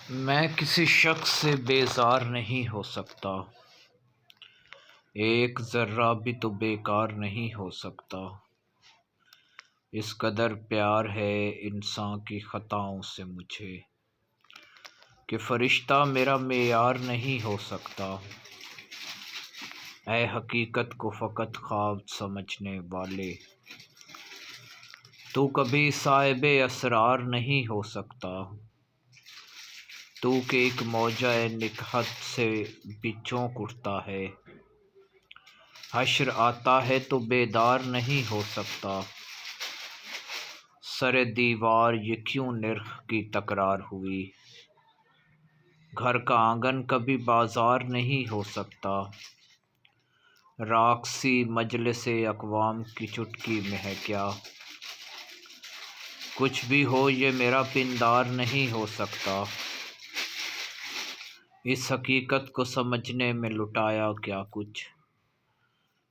میں کسی شخص سے بیزار نہیں ہو سکتا، ایک ذرہ بھی تو بیکار نہیں ہو سکتا۔ اس قدر پیار ہے انسان کی خطاؤں سے مجھے کہ فرشتہ میرا معیار نہیں ہو سکتا۔ اے حقیقت کو فقط خواب سمجھنے والے، تو کبھی صاحب اسرار نہیں ہو سکتا۔ تو کہ ایک موجہ نکہت سے بھی چونک اٹھتا ہے، حشر آتا ہے تو بیدار نہیں ہو سکتا۔ سر دیوار یہ کیوں نرخ کی تکرار ہوئی، گھر کا آنگن کبھی بازار نہیں ہو سکتا۔ راقصی مجلس اقوام کی چٹکی میں ہے کیا، کچھ بھی ہو یہ میرا پندار نہیں ہو سکتا۔ اس حقیقت کو سمجھنے میں لٹایا کیا کچھ،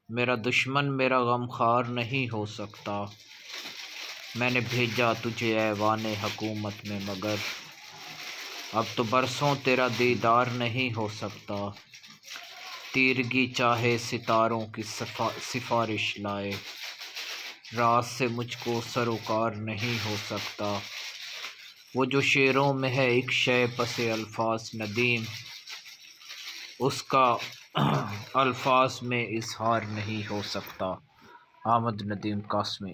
میرا دشمن میرا غمخوار نہیں ہو سکتا۔ میں نے بھیجا تجھے ایوان حکومت میں، مگر اب تو برسوں تیرا دیدار نہیں ہو سکتا۔ تیرگی چاہے ستاروں کی سفارش لائے، راز سے مجھ کو سروکار نہیں ہو سکتا۔ وہ جو شعروں میں ہے ایک شے پس الفاظ ندیم، اس کا الفاظ میں اظہار نہیں ہو سکتا۔ احمد ندیم قاسمی۔